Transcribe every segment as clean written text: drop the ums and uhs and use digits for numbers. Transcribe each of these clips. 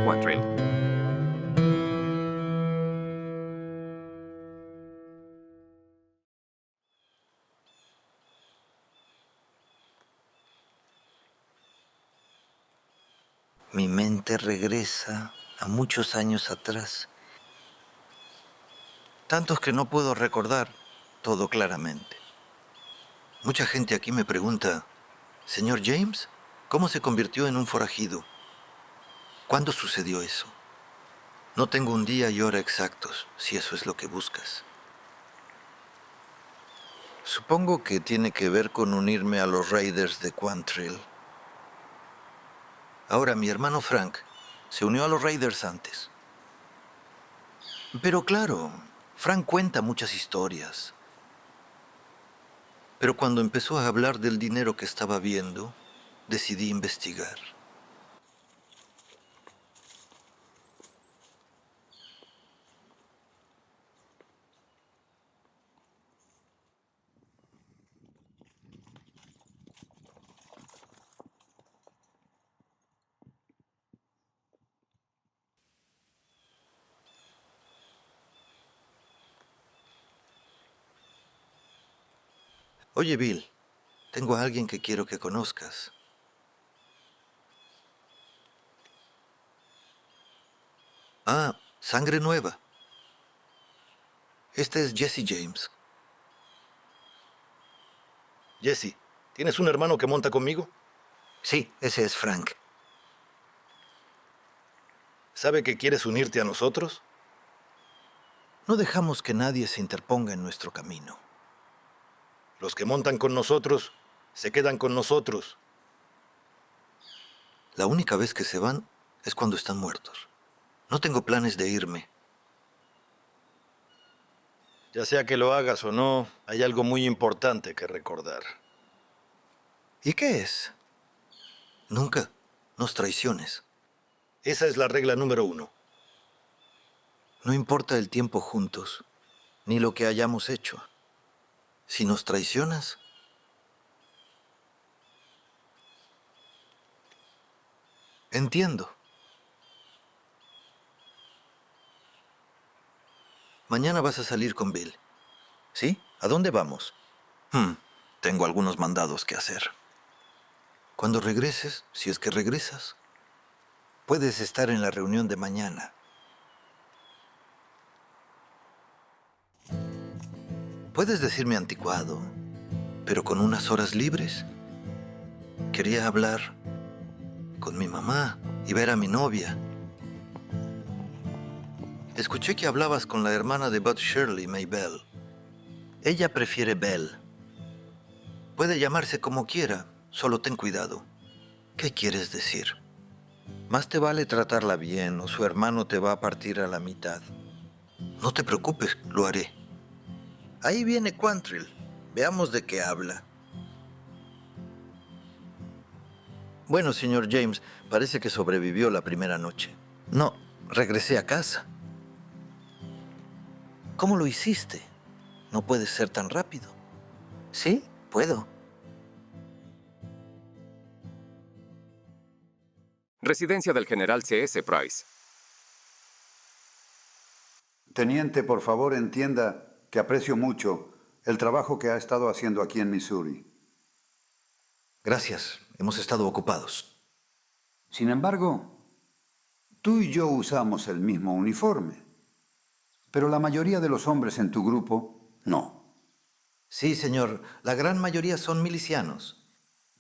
Quantrill. Mi mente regresa a muchos años atrás, tantos que no puedo recordar todo claramente. Mucha gente aquí me pregunta, señor James, ¿cómo se convirtió en un forajido? ¿Cuándo sucedió eso? No tengo un día y hora exactos, si eso es lo que buscas. Supongo que tiene que ver con unirme a los Raiders de Quantrill. Ahora, mi hermano Frank se unió a los Raiders antes. Pero claro, Frank cuenta muchas historias. Pero cuando empezó a hablar del dinero que estaba viendo, decidí investigar. Oye, Bill, tengo a alguien que quiero que conozcas. Ah, sangre nueva. Este es Jesse James. Jesse, ¿tienes un hermano que monta conmigo? Sí, ese es Frank. ¿Sabe que quieres unirte a nosotros? No dejamos que nadie se interponga en nuestro camino. Los que montan con nosotros se quedan con nosotros. La única vez que se van es cuando están muertos. No tengo planes de irme. Ya sea que lo hagas o no, hay algo muy importante que recordar. ¿Y qué es? Nunca nos traiciones. Esa es la regla número 1. No importa el tiempo juntos, ni lo que hayamos hecho. Si nos traicionas, entiendo. Mañana vas a salir con Bill. ¿Sí? ¿A dónde vamos? Tengo algunos mandados que hacer. Cuando regreses, si es que regresas, puedes estar en la reunión de mañana. Puedes decirme anticuado, pero con unas horas libres. Quería hablar con mi mamá y ver a mi novia. Escuché que hablabas con la hermana de Bud Shirley, Maybelle. Ella prefiere Belle. Puede llamarse como quiera, solo ten cuidado. ¿Qué quieres decir? Más te vale tratarla bien o su hermano te va a partir a la mitad. No te preocupes, lo haré. Ahí viene Quantrill. Veamos de qué habla. Bueno, señor James, parece que sobrevivió la primera noche. No, regresé a casa. ¿Cómo lo hiciste? No puedes ser tan rápido. Sí, puedo. Residencia del General C.S. Price. Teniente, por favor, entienda que aprecio mucho el trabajo que ha estado haciendo aquí en Missouri. Gracias, hemos estado ocupados. Sin embargo, tú y yo usamos el mismo uniforme, pero la mayoría de los hombres en tu grupo no, Sí, señor, la gran mayoría son milicianos.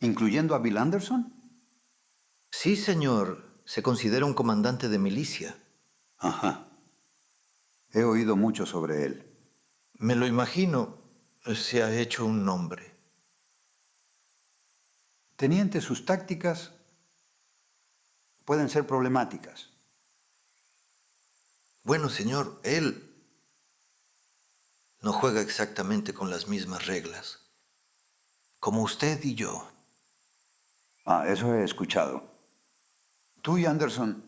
incluyendo a Bill Anderson. Sí, señor, se considera un comandante de milicia. Ajá. He oído mucho sobre él. Me lo imagino, se ha hecho un nombre. Teniente, sus tácticas pueden ser problemáticas. Bueno, señor, él no juega exactamente con las mismas reglas, como usted y yo. Ah, eso he escuchado. Tú y Anderson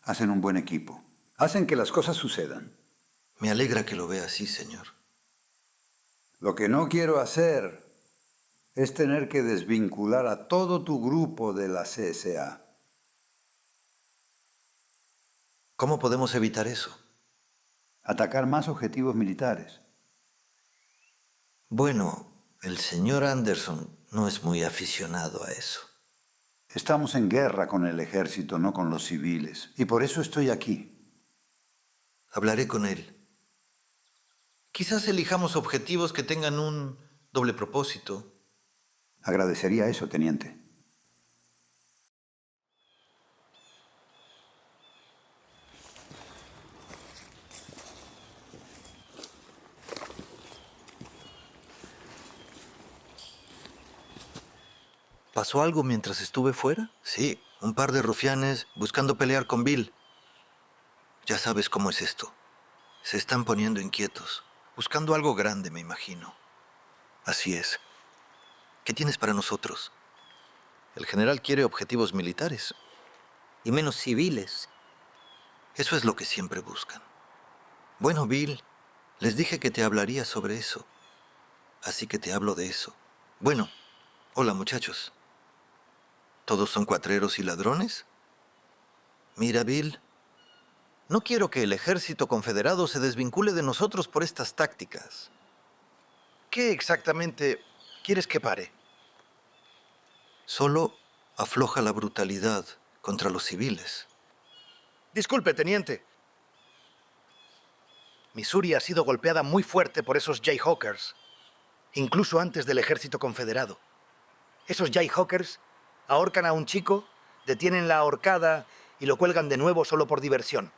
hacen un buen equipo. Hacen que las cosas sucedan. Me alegra que lo vea así, señor. Lo que no quiero hacer es tener que desvincular a todo tu grupo de la CSA. ¿Cómo podemos evitar eso? Atacar más objetivos militares. Bueno, el señor Anderson no es muy aficionado a eso. Estamos en guerra con el ejército, no con los civiles. Y por eso estoy aquí. Hablaré con él. Quizás elijamos objetivos que tengan un doble propósito. Agradecería eso, teniente. ¿Pasó algo mientras estuve fuera? Sí, un par de rufianes buscando pelear con Bill. Ya sabes cómo es esto. Se están poniendo inquietos, buscando algo grande, me imagino. Así es. ¿Qué tienes para nosotros? El general quiere objetivos militares. Y menos civiles. Eso es lo que siempre buscan. Bueno, Bill, les dije que te hablaría sobre eso. Así que te hablo de eso. Bueno, hola muchachos. ¿Todos son cuatreros y ladrones? Mira, Bill, no quiero que el ejército confederado se desvincule de nosotros por estas tácticas. ¿Qué exactamente quieres que pare? Solo afloja la brutalidad contra los civiles. Disculpe, teniente. Missouri ha sido golpeada muy fuerte por esos Jayhawkers, incluso antes del ejército confederado. Esos Jayhawkers ahorcan a un chico, detienen la ahorcada y lo cuelgan de nuevo solo por diversión.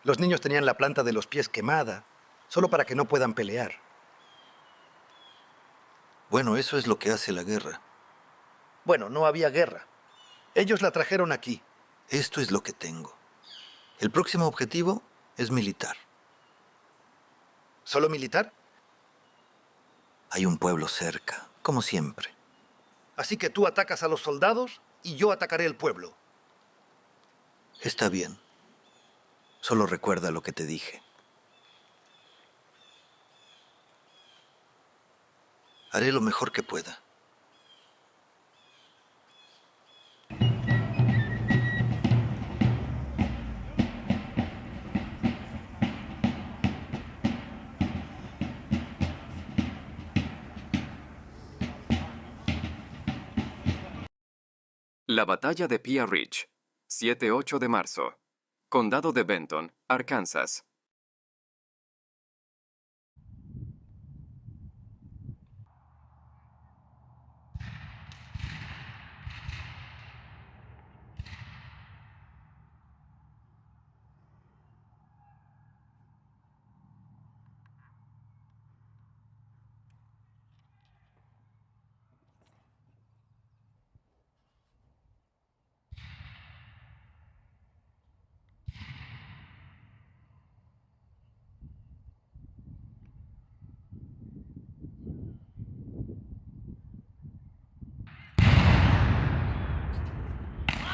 Los niños tenían la planta de los pies quemada, solo para que no puedan pelear. Bueno, eso es lo que hace la guerra. Bueno, no había guerra. Ellos la trajeron aquí. Esto es lo que tengo. El próximo objetivo es militar. ¿Solo militar? Hay un pueblo cerca, como siempre. Así que tú atacas a los soldados y yo atacaré el pueblo. Está bien. Solo recuerda lo que te dije. Haré lo mejor que pueda. La batalla de Pea Ridge, 7-8 de marzo. Condado de Benton, Arkansas.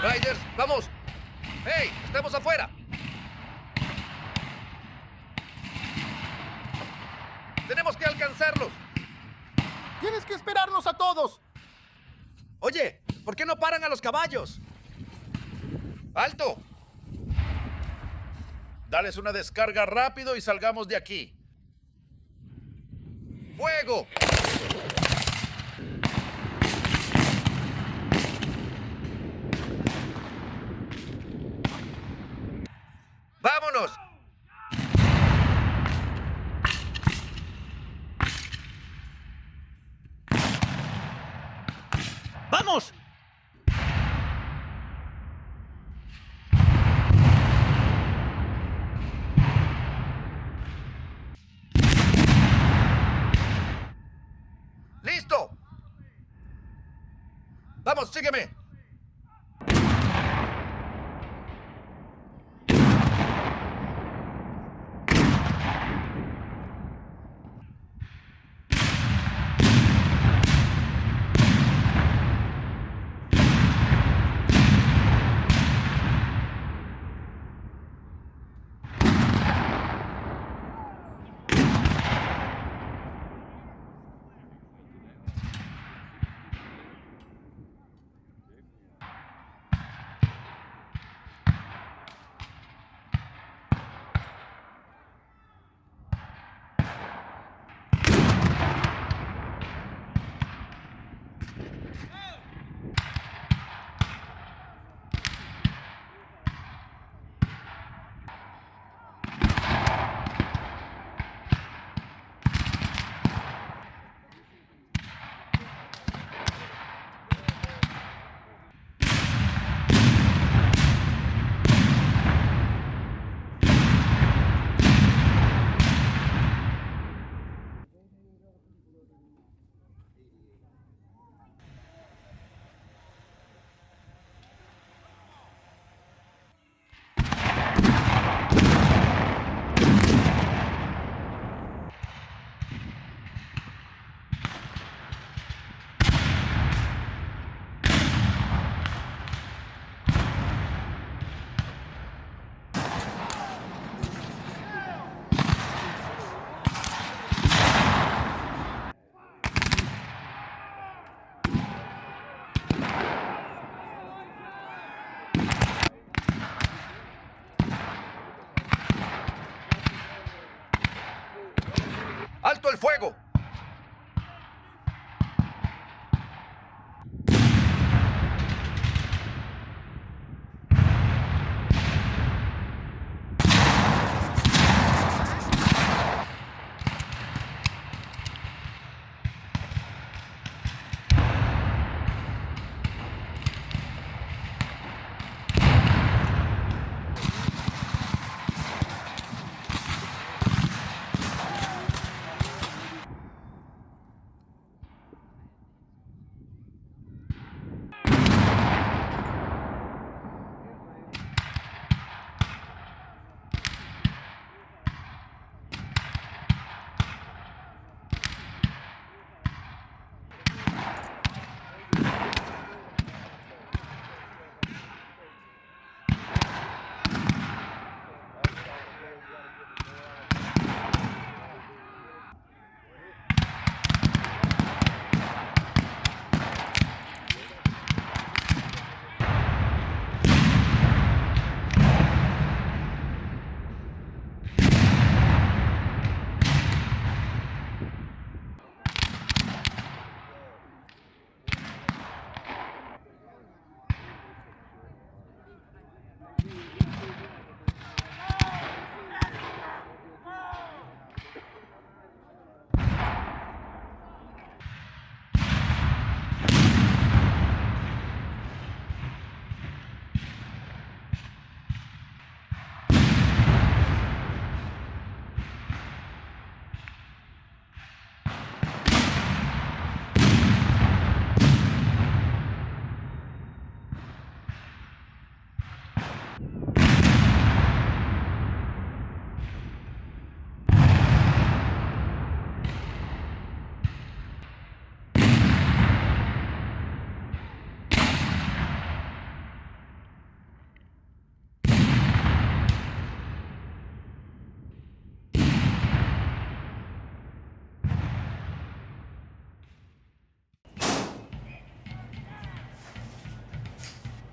Riders, vamos. ¡Hey! ¡Estamos afuera! ¡Tenemos que alcanzarlos! ¡Tienes que esperarnos a todos! Oye, ¿por qué no paran a los caballos? ¡Alto! Dales una descarga rápido y salgamos de aquí. ¡Fuego! ¡Vámonos! ¡Vamos! ¡Listo! ¡Vamos, sígueme!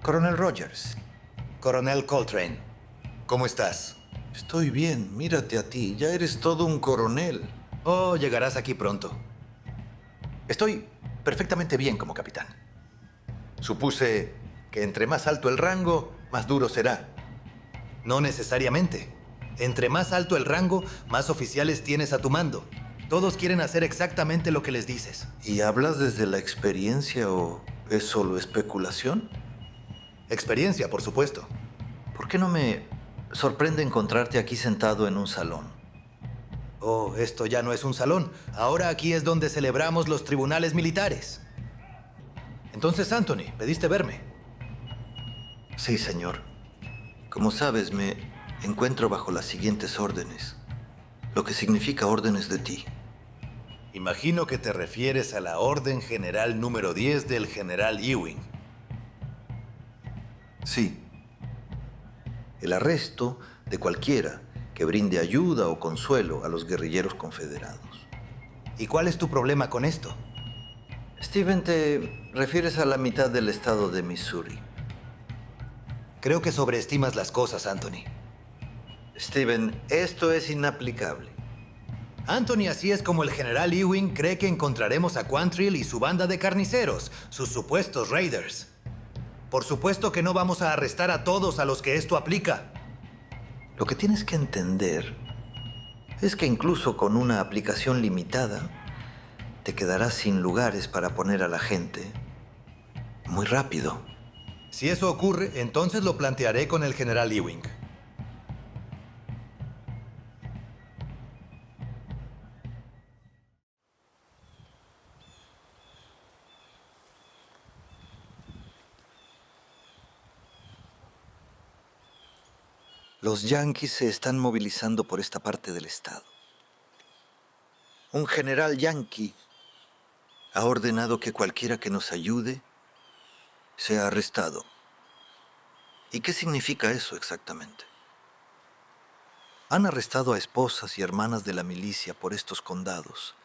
Coronel Rogers. Coronel Coltrane, ¿cómo estás? Estoy bien, mírate a ti, ya eres todo un coronel. Oh, llegarás aquí pronto. Estoy perfectamente bien como capitán. Supuse que entre más alto el rango, más duro será. No necesariamente. Entre más alto el rango, más oficiales tienes a tu mando. Todos quieren hacer exactamente lo que les dices. ¿Y hablas desde la experiencia o es solo especulación? Experiencia, por supuesto. ¿Por qué no me sorprende encontrarte aquí sentado en un salón? Oh, esto ya no es un salón. Ahora aquí es donde celebramos los tribunales militares. Entonces, Anthony, pediste verme. Sí, señor. Como sabes, me encuentro bajo las siguientes órdenes, lo que significa órdenes de ti. Imagino que te refieres a la Orden General número 10 del General Ewing. Sí. El arresto de cualquiera que brinde ayuda o consuelo a los guerrilleros confederados. ¿Y cuál es tu problema con esto? Steven, te refieres a la mitad del estado de Missouri. Creo que sobreestimas las cosas, Anthony. Steven, esto es inaplicable. Anthony, así es como el General Ewing cree que encontraremos a Quantrill y su banda de carniceros, sus supuestos raiders. Por supuesto que no vamos a arrestar a todos a los que esto aplica. Lo que tienes que entender es que incluso con una aplicación limitada, te quedarás sin lugares para poner a la gente muy rápido. Si eso ocurre, entonces lo plantearé con el General Ewing. Los yanquis se están movilizando por esta parte del estado. Un general yanqui ha ordenado que cualquiera que nos ayude sea arrestado. ¿Y qué significa eso exactamente? Han arrestado a esposas y hermanas de la milicia por estos condados.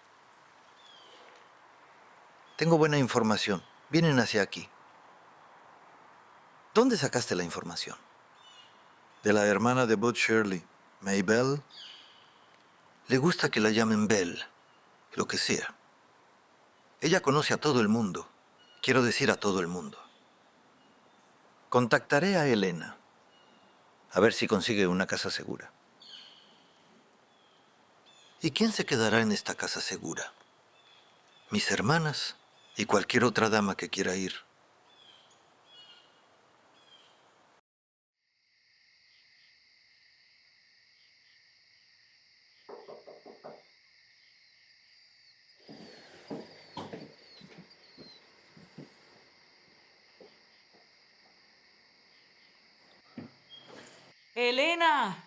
Tengo buena información. Vienen hacia aquí. ¿Dónde sacaste la información? De la hermana de Bud Shirley, Maybelle. Le gusta que la llamen Belle, lo que sea. Ella conoce a todo el mundo. Quiero decir, a todo el mundo. Contactaré a Elena, a ver si consigue una casa segura. ¿Y quién se quedará en esta casa segura? Mis hermanas y cualquier otra dama que quiera ir. ¡Elena!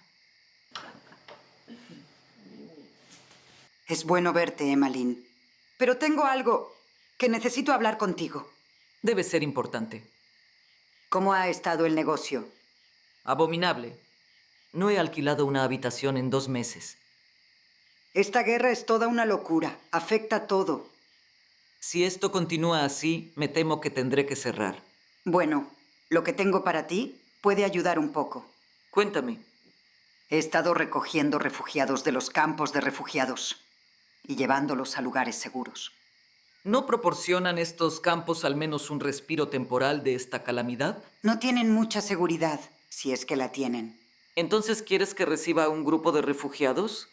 Es bueno verte, Emmeline. Pero tengo algo que necesito hablar contigo. Debe ser importante. ¿Cómo ha estado el negocio? Abominable. No he alquilado una habitación en 2 meses. Esta guerra es toda una locura. Afecta todo. Si esto continúa así, me temo que tendré que cerrar. Bueno, lo que tengo para ti puede ayudar un poco. Cuéntame. He estado recogiendo refugiados de los campos de refugiados y llevándolos a lugares seguros. ¿No proporcionan estos campos al menos un respiro temporal de esta calamidad? No tienen mucha seguridad, si es que la tienen. ¿Entonces quieres que reciba un grupo de refugiados?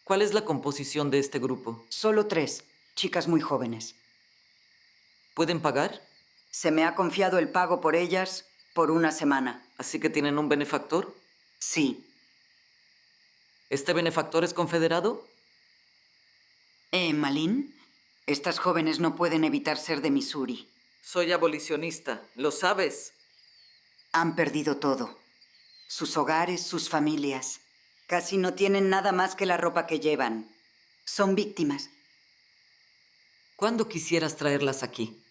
¿Cuál es la composición de este grupo? Solo 3, chicas muy jóvenes. ¿Pueden pagar? Se me ha confiado el pago por ellas por 1 semana. ¿Así que tienen un benefactor? Sí. ¿Este benefactor es confederado? Emmeline, estas jóvenes no pueden evitar ser de Missouri. Soy abolicionista, ¿lo sabes? Han perdido todo. Sus hogares, sus familias. Casi no tienen nada más que la ropa que llevan. Son víctimas. ¿Cuándo quisieras traerlas aquí?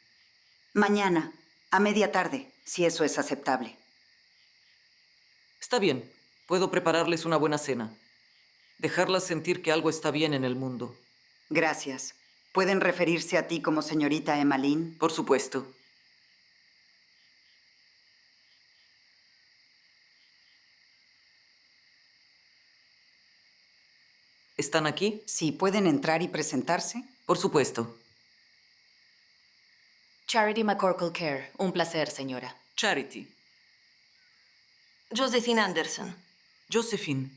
Mañana, a media tarde, si eso es aceptable. Está bien, puedo prepararles una buena cena. Dejarlas sentir que algo está bien en el mundo. Gracias. ¿Pueden referirse a ti como señorita Emmeline? Por supuesto. ¿Están aquí? Sí, ¿pueden entrar y presentarse? Por supuesto. Charity McCorkle Care. Un placer, señora. Charity. Josephine Anderson. Josephine.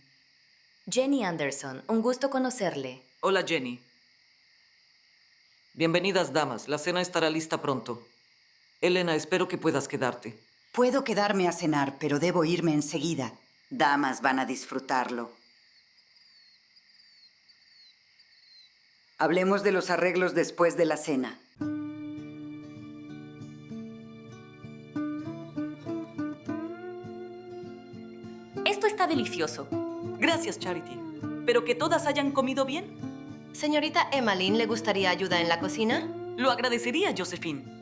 Jenny Anderson. Un gusto conocerle. Hola, Jenny. Bienvenidas, damas. La cena estará lista pronto. Elena, espero que puedas quedarte. Puedo quedarme a cenar, pero debo irme enseguida. Damas van a disfrutarlo. Hablemos de los arreglos después de la cena. Esto está delicioso. Gracias, Charity. ¿Pero que todas hayan comido bien? Señorita Emmeline, ¿le gustaría ayuda en la cocina? Lo agradecería, Josephine.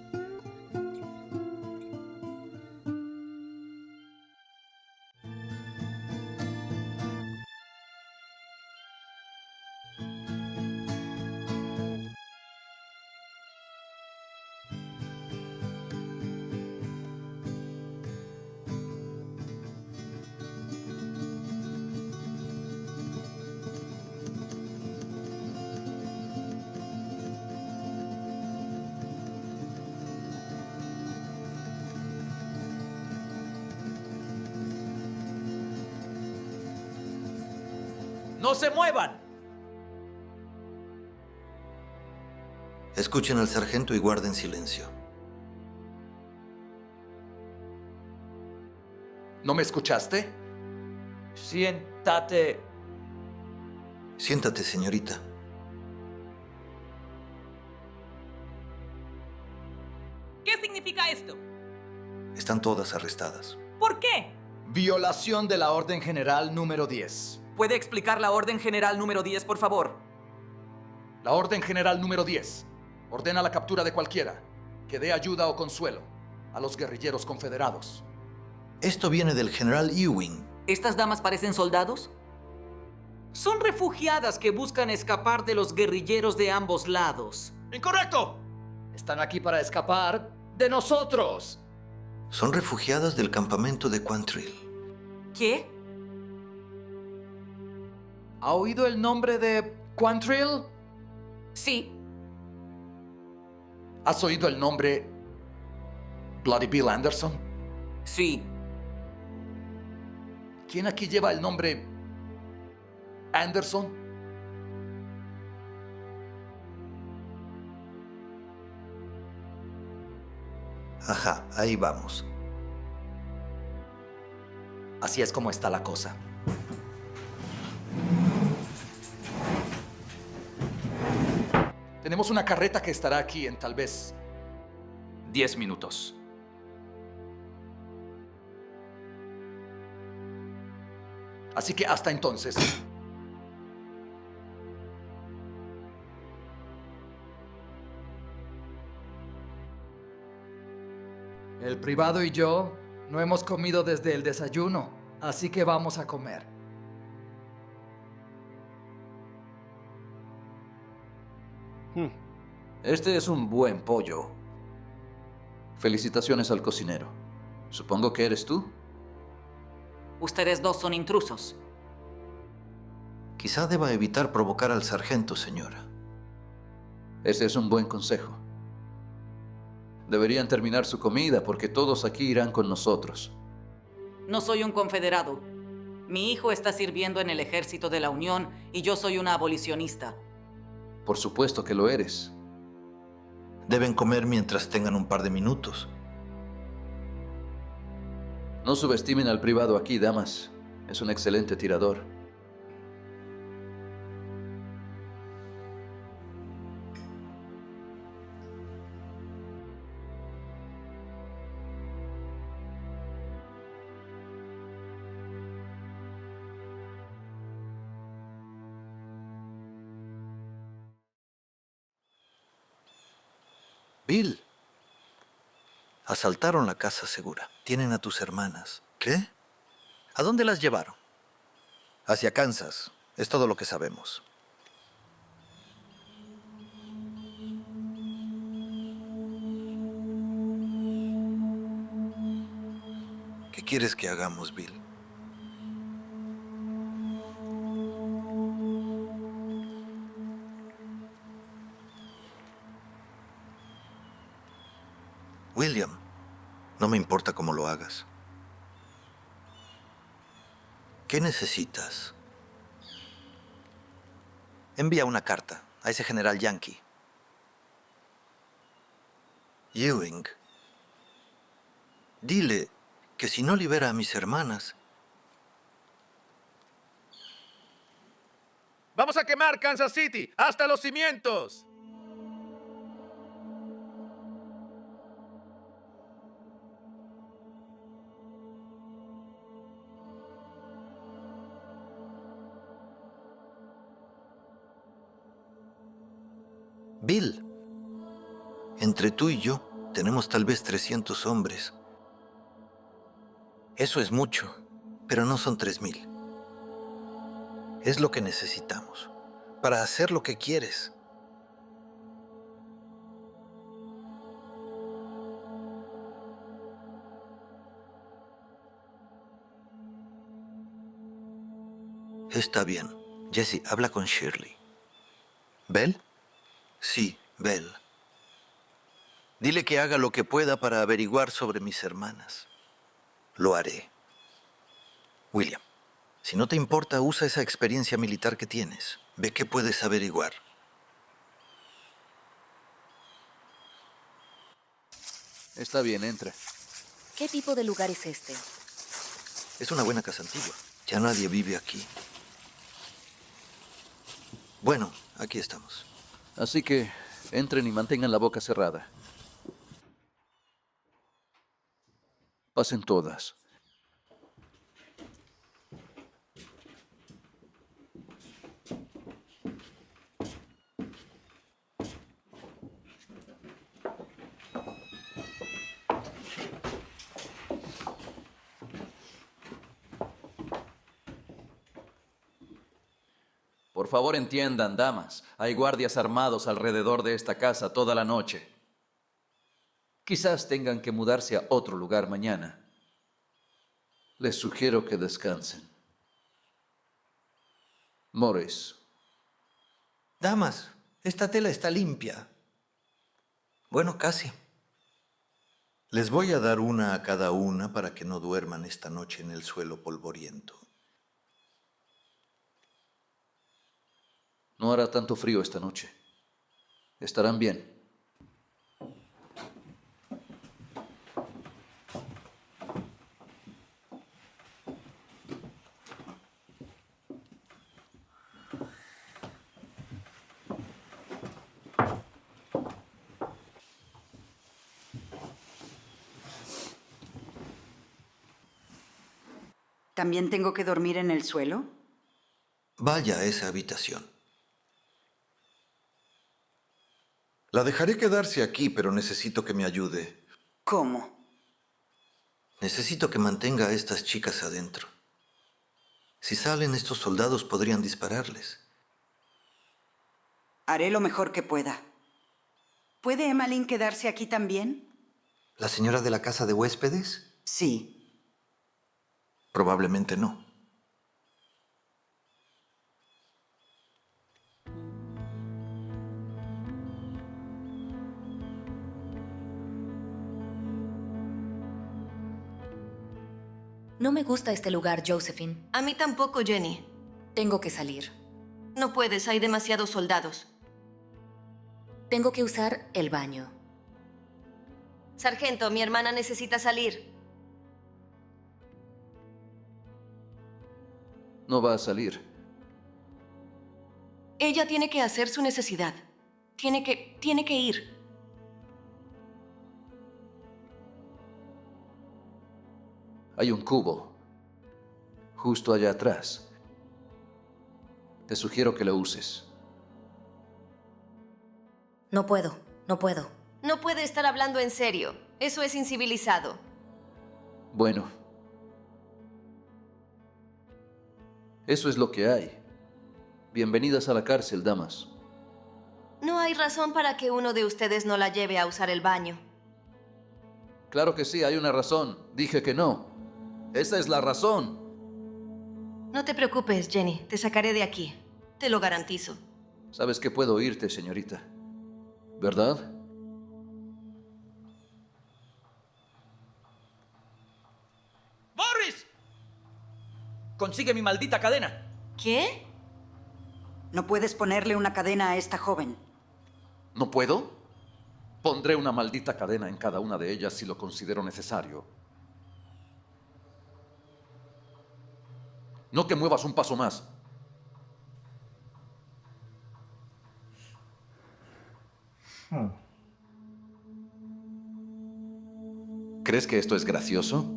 ¡No se muevan! Escuchen al sargento y guarden silencio. ¿No me escuchaste? Siéntate. Siéntate, señorita. ¿Qué significa esto? Están todas arrestadas. ¿Por qué? Violación de la Orden General número 10. ¿Puede explicar la Orden General número 10, por favor? La Orden General número 10 ordena la captura de cualquiera que dé ayuda o consuelo a los guerrilleros confederados. Esto viene del general Ewing. ¿Estas damas parecen soldados? Son refugiadas que buscan escapar de los guerrilleros de ambos lados. ¡Incorrecto! Están aquí para escapar de nosotros. Son refugiadas del campamento de Quantrill. ¿Qué? ¿Ha oído el nombre de Quantrill? Sí. ¿Has oído el nombre Bloody Bill Anderson? Sí. ¿Quién aquí lleva el nombre Anderson? Ajá, ahí vamos. Así es como está la cosa. Tenemos una carreta que estará aquí en tal vez 10 minutos. Así que hasta entonces. El privado y yo no hemos comido desde el desayuno, así que vamos a comer. Este es un buen pollo. Felicitaciones al cocinero. Supongo que eres tú. Ustedes dos son intrusos. Quizá deba evitar provocar al sargento, señora. Ese es un buen consejo. Deberían terminar su comida porque todos aquí irán con nosotros. No soy un confederado. Mi hijo está sirviendo en el ejército de la Unión y yo soy una abolicionista. Por supuesto que lo eres. Deben comer mientras tengan un par de minutos. No subestimen al privado aquí, damas. Es un excelente tirador. Bill, asaltaron la casa segura. Tienen a tus hermanas. ¿Qué? ¿A dónde las llevaron? Hacia Kansas. Es todo lo que sabemos. ¿Qué quieres que hagamos, Bill? me importa cómo lo hagas. ¿Qué necesitas? Envía una carta a ese general yankee. Ewing. Dile que si no libera a mis hermanas... ¡Vamos a quemar Kansas City hasta los cimientos! Bill, entre tú y yo tenemos tal vez 300 hombres. Eso es mucho, pero no son 3000. Es lo que necesitamos para hacer lo que quieres. Está bien. Jesse, habla con Shirley. ¿Bell? Sí, Bell. Dile que haga lo que pueda para averiguar sobre mis hermanas. Lo haré. William, si no te importa, usa esa experiencia militar que tienes. Ve qué puedes averiguar. Está bien, entra. ¿Qué tipo de lugar es este? Es una buena casa antigua. Ya nadie vive aquí. Bueno, aquí estamos. Así que entren y mantengan la boca cerrada. Pasen todas. Por favor, entiendan, damas. Hay guardias armados alrededor de esta casa toda la noche. Quizás tengan que mudarse a otro lugar mañana. Les sugiero que descansen. Morris. Damas, esta tela está limpia. Bueno, casi. Les voy a dar una a cada una para que no duerman esta noche en el suelo polvoriento. No hará tanto frío esta noche. Estarán bien. ¿También tengo que dormir en el suelo? Vaya a esa habitación. La dejaré quedarse aquí, pero necesito que me ayude. ¿Cómo? Necesito que mantenga a estas chicas adentro. Si salen, estos soldados podrían dispararles. Haré lo mejor que pueda. ¿Puede Emmeline quedarse aquí también? ¿La señora de la casa de huéspedes? Sí. Probablemente no. No me gusta este lugar, Josephine. A mí tampoco, Jenny. Tengo que salir. No puedes, hay demasiados soldados. Tengo que usar el baño. Sargento, mi hermana necesita salir. No va a salir. Ella tiene que hacer su necesidad. Tiene que ir. Hay un cubo. Justo allá atrás. Te sugiero que lo uses. No puedo, no puedo. No puede estar hablando en serio. Eso es incivilizado. Bueno. Eso es lo que hay. Bienvenidas a la cárcel, damas. No hay razón para que uno de ustedes no la lleve a usar el baño. Claro que sí, hay una razón. Dije que no. Esa es la razón. No te preocupes, Jenny. Te sacaré de aquí. Te lo garantizo. Sabes que puedo oírte, señorita. ¿Verdad? Consigue mi maldita cadena. ¿Qué? No puedes ponerle una cadena a esta joven. ¿No puedo? Pondré una maldita cadena en cada una de ellas si lo considero necesario. No te muevas un paso más. ¿Crees que esto es gracioso?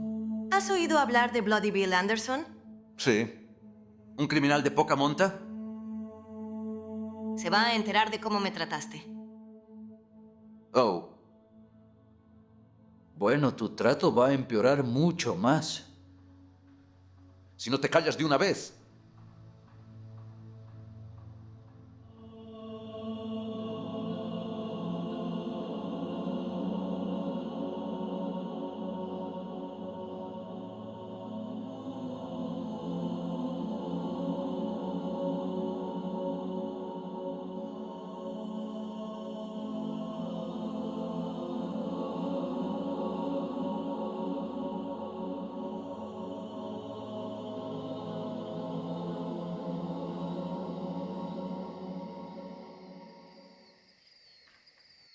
¿Has oído hablar de Bloody Bill Anderson? Sí. ¿Un criminal de poca monta? Se va a enterar de cómo me trataste. Oh. Bueno, tu trato va a empeorar mucho más. Si no te callas de una vez.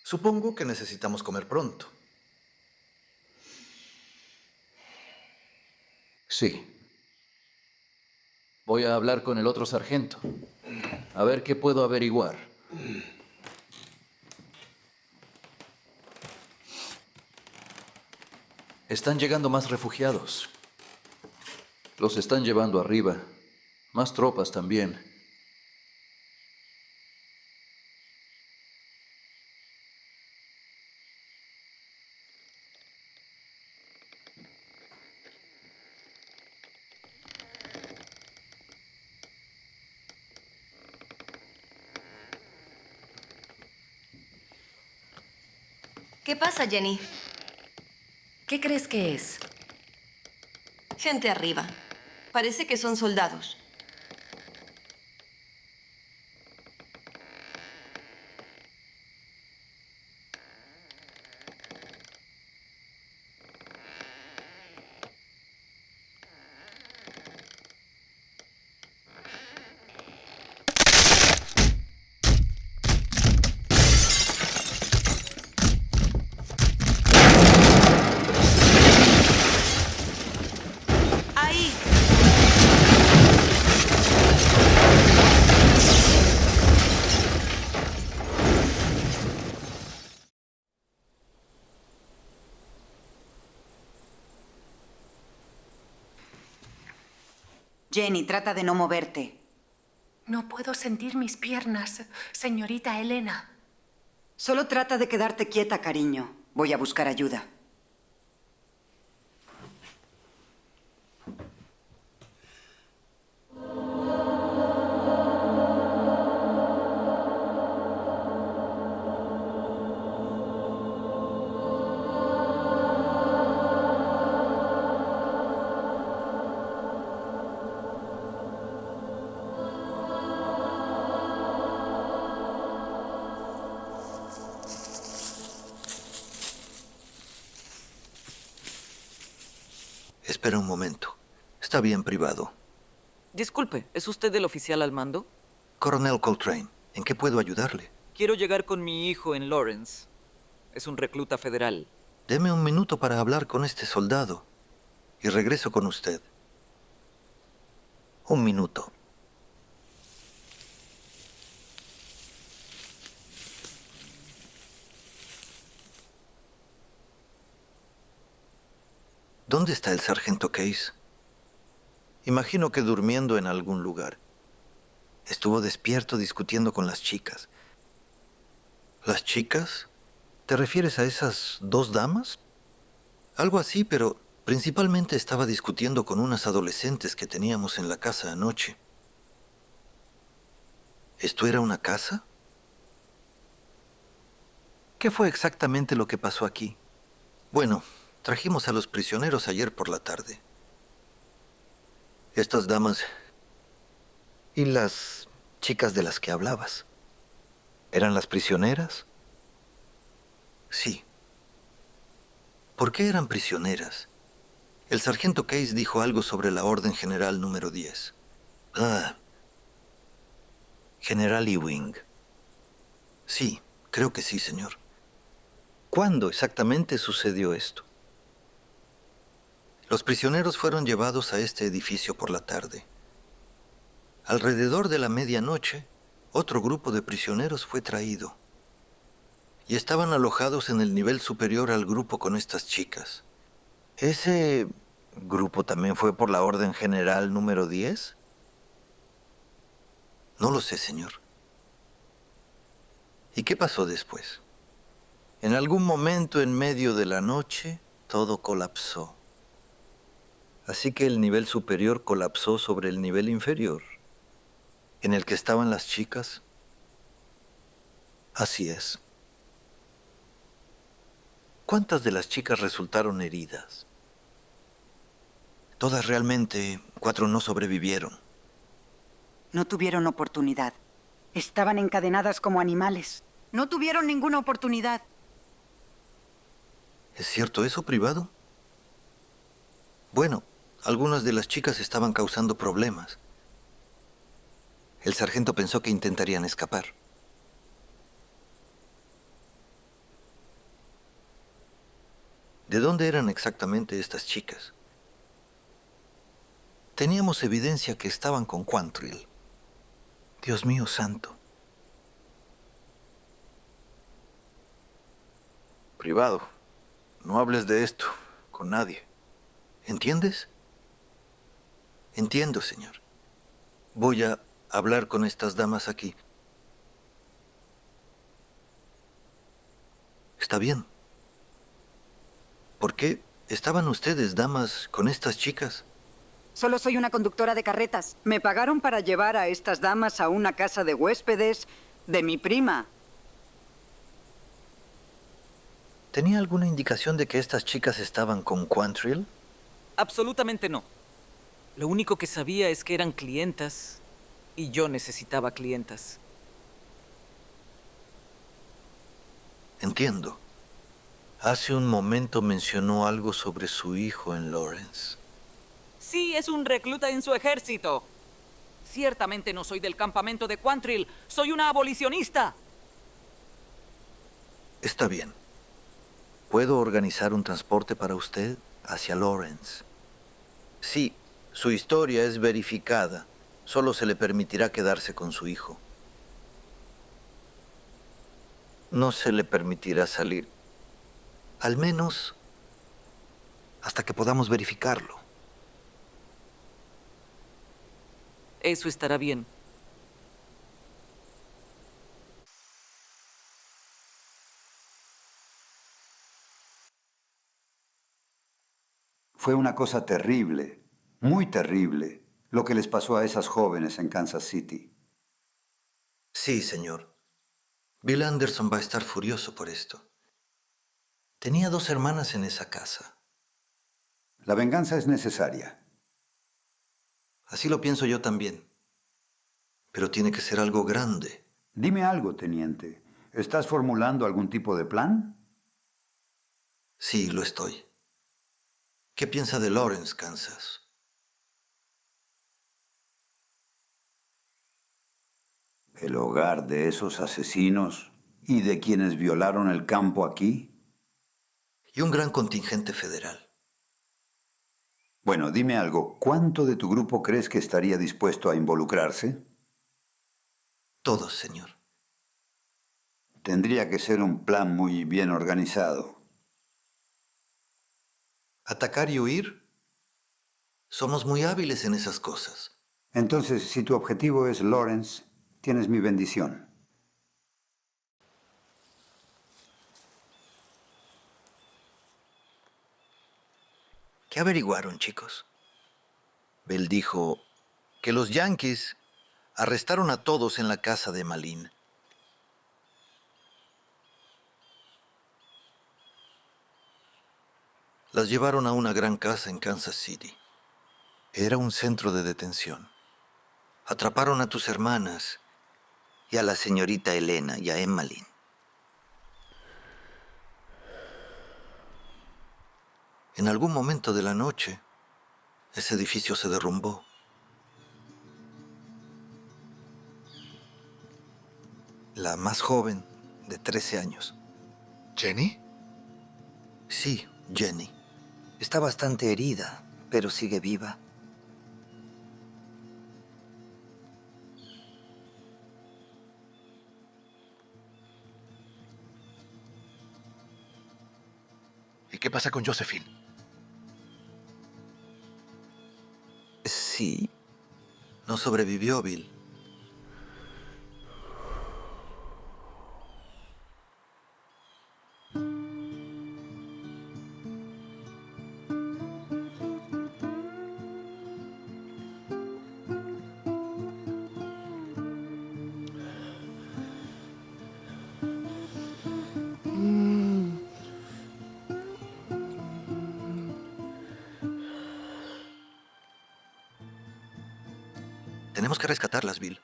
Supongo que necesitamos comer pronto. Sí. Voy a hablar con el otro sargento. A ver qué puedo averiguar. Están llegando más refugiados. Los están llevando arriba. Más tropas también. ¿Qué pasa, Jenny? ¿Qué crees que es? Gente arriba. Parece que son soldados. Ahí. Jenny, trata de no moverte. No puedo sentir mis piernas, señorita Elena. Solo trata de quedarte quieta, cariño. Voy a buscar ayuda. Espera un momento. Está bien, privado. Disculpe, ¿es usted el oficial al mando? Coronel Coltrane, ¿en qué puedo ayudarle? Quiero llegar con mi hijo en Lawrence. Es un recluta federal. Deme un minuto para hablar con este soldado y regreso con usted. Un minuto. ¿Dónde está el sargento Case? Imagino que durmiendo en algún lugar. Estuvo despierto discutiendo con las chicas. ¿Las chicas? ¿Te refieres a esas dos damas? Algo así, pero principalmente estaba discutiendo con unas adolescentes que teníamos en la casa anoche. ¿Esto era una casa? ¿Qué fue exactamente lo que pasó aquí? Bueno, trajimos a los prisioneros ayer por la tarde. Estas damas y las chicas de las que hablabas, ¿eran las prisioneras? Sí. ¿Por qué eran prisioneras? El sargento Case dijo algo sobre la Orden General número 10. Ah, General Ewing. Sí, creo que sí, señor. ¿Cuándo exactamente sucedió esto? Los prisioneros fueron llevados a este edificio por la tarde. Alrededor de la medianoche, otro grupo de prisioneros fue traído y estaban alojados en el nivel superior al grupo con estas chicas. ¿Ese grupo también fue por la Orden General número 10? No lo sé, señor. ¿Y qué pasó después? En algún momento en medio de la noche, todo colapsó. Así que el nivel superior colapsó sobre el nivel inferior, en el que estaban las chicas. Así es. ¿Cuántas de las chicas resultaron heridas? Todas realmente, 4 no sobrevivieron. No tuvieron oportunidad. Estaban encadenadas como animales. No tuvieron ninguna oportunidad. ¿Es cierto eso, privado? Bueno, algunas de las chicas estaban causando problemas. El sargento pensó que intentarían escapar. ¿De dónde eran exactamente estas chicas? Teníamos evidencia que estaban con Quantrill. Dios mío santo. Privado, no hables de esto con nadie. ¿Entiendes? Entiendo, señor. Voy a hablar con estas damas aquí. Está bien. ¿Por qué estaban ustedes, damas, con estas chicas? Solo soy una conductora de carretas. Me pagaron para llevar a estas damas a una casa de huéspedes de mi prima. ¿Tenía alguna indicación de que estas chicas estaban con Quantrill? Absolutamente no. Lo único que sabía es que eran clientas y yo necesitaba clientas. Entiendo. Hace un momento mencionó algo sobre su hijo en Lawrence. Sí, es un recluta en su ejército. Ciertamente no soy del campamento de Quantrill. Soy una abolicionista. Está bien. ¿Puedo organizar un transporte para usted hacia Lawrence? Sí, su historia es verificada. Solo se le permitirá quedarse con su hijo. No se le permitirá salir. Al menos hasta que podamos verificarlo. Eso estará bien. Fue una cosa terrible, muy terrible, lo que les pasó a esas jóvenes en Kansas City. Sí, señor. Bill Anderson va a estar furioso por esto. Tenía 2 hermanas en esa casa. La venganza es necesaria. Así lo pienso yo también. Pero tiene que ser algo grande. Dime algo, teniente. ¿Estás formulando algún tipo de plan? Sí, lo estoy. ¿Qué piensa de Lawrence, Kansas? ¿El hogar de esos asesinos y de quienes violaron el campo aquí? Y un gran contingente federal. Bueno, dime algo. ¿Cuánto de tu grupo crees que estaría dispuesto a involucrarse? Todos, señor. Tendría que ser un plan muy bien organizado. ¿Atacar y huir? Somos muy hábiles en esas cosas. Entonces, si tu objetivo es Lawrence, tienes mi bendición. ¿Qué averiguaron, chicos? Bell dijo que los Yankees arrestaron a todos en la casa de Malin. Las llevaron a una gran casa en Kansas City. Era un centro de detención. Atraparon a tus hermanas y a la señorita Elena y a Emmeline. En algún momento de la noche, ese edificio se derrumbó. La más joven, de 13 años. ¿Jenny? Sí, Jenny. Está bastante herida, pero sigue viva. ¿Y qué pasa con Josephine? Sí. No sobrevivió, Bill. Tenemos que rescatarlas, Bill.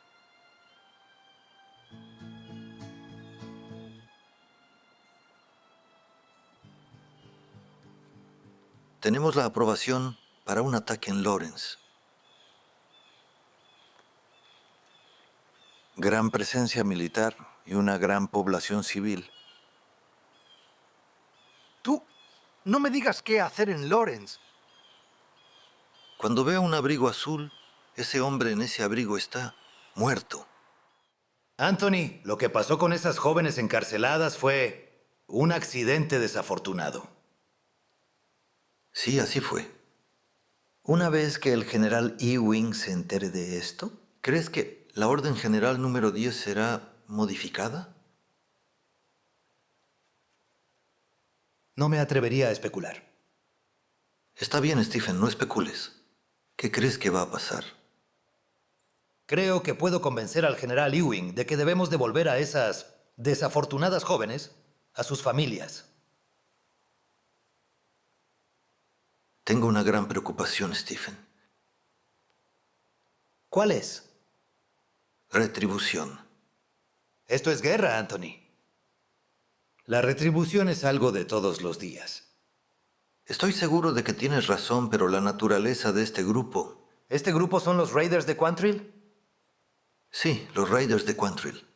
Tenemos la aprobación para un ataque en Lawrence. Gran presencia militar y una gran población civil. Tú, no me digas qué hacer en Lawrence. Cuando veo un abrigo azul, ese hombre en ese abrigo está muerto. Anthony, lo que pasó con esas jóvenes encarceladas fue un accidente desafortunado. Sí, así fue. Una vez que el general Ewing se entere de esto, ¿Crees que la Orden General número 10 será modificada? No me atrevería a especular. Está bien, Stephen, no especules. ¿Qué crees que va a pasar? Creo que puedo convencer al general Ewing de que debemos devolver a esas desafortunadas jóvenes a sus familias. Tengo una gran preocupación, Stephen. ¿Cuál es? Retribución. Esto es guerra, Anthony. La retribución es algo de todos los días. Estoy seguro de que tienes razón, pero la naturaleza de este grupo... ¿Este grupo son los Raiders de Quantrill? Sí, los Raiders de Quantrill.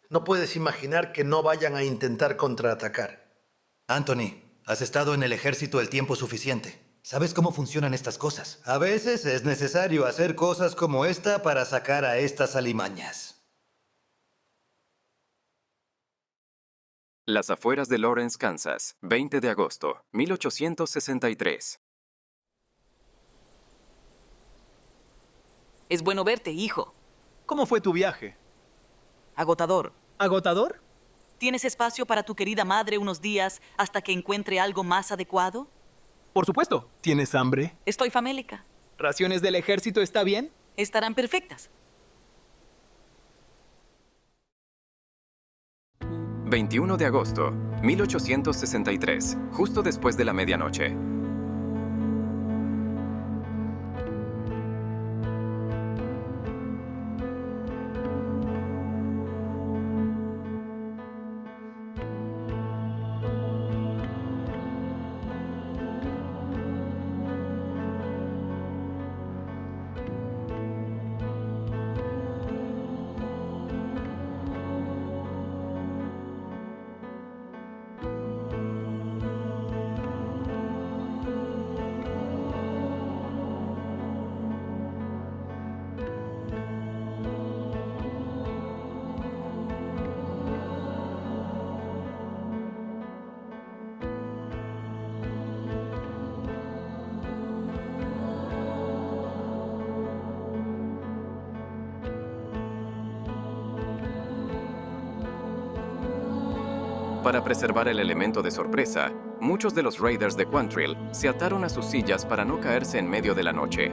No puedes imaginar que no vayan a intentar contraatacar. Anthony, has estado en el ejército el tiempo suficiente. ¿Sabes cómo funcionan estas cosas? A veces es necesario hacer cosas como esta para sacar a estas alimañas. Las afueras de Lawrence, Kansas, 20 de agosto, 1863. Es bueno verte, hijo. ¿Cómo fue tu viaje? Agotador. ¿Agotador? ¿Tienes espacio para tu querida madre unos días hasta que encuentre algo más adecuado? Por supuesto. ¿Tienes hambre? Estoy famélica. ¿Raciones del ejército está bien? Estarán perfectas. 21 de agosto, 1863, justo después de la medianoche. Para preservar el elemento de sorpresa, muchos de los Raiders de Quantrill se ataron a sus sillas para no caerse en medio de la noche.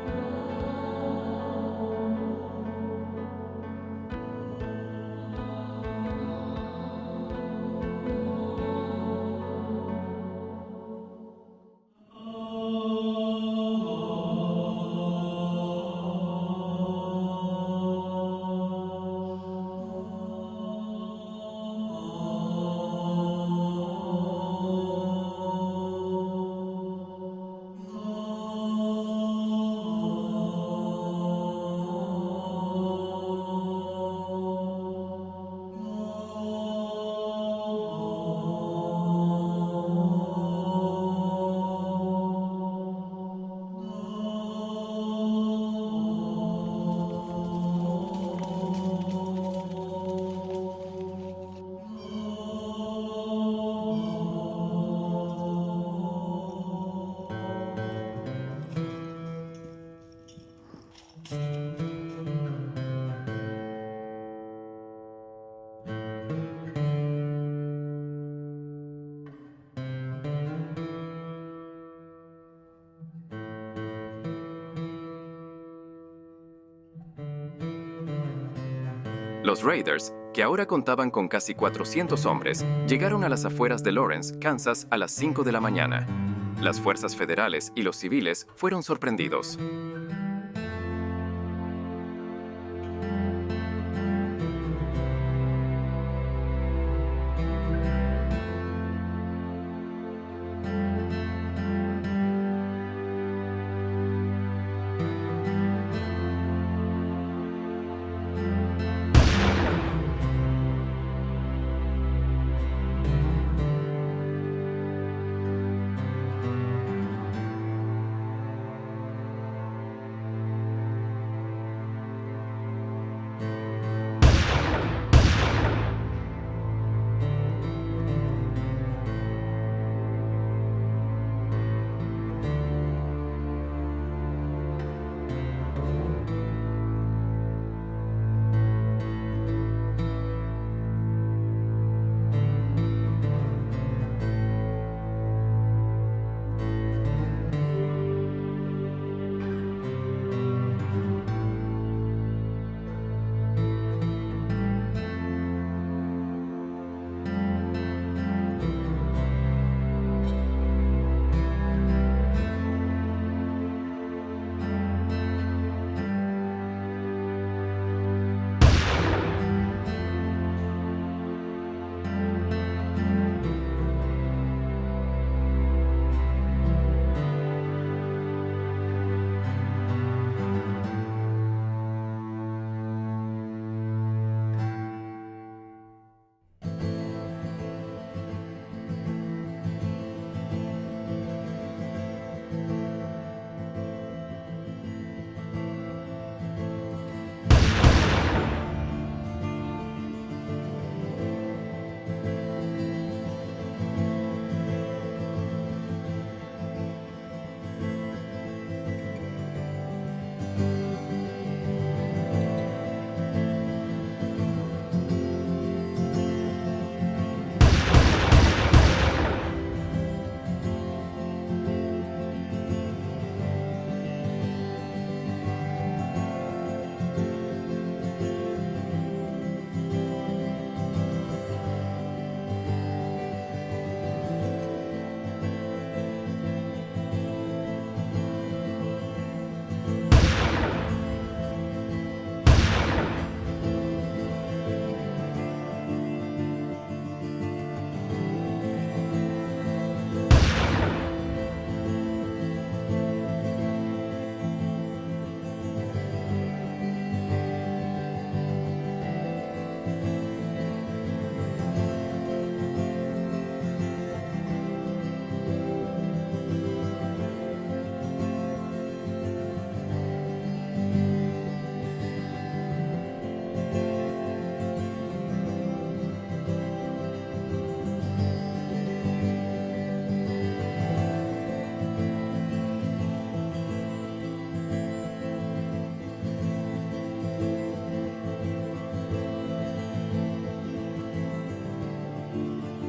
Los Raiders, que ahora contaban con casi 400 hombres, llegaron a las afueras de Lawrence, Kansas, a las 5 de la mañana. Las fuerzas federales y los civiles fueron sorprendidos.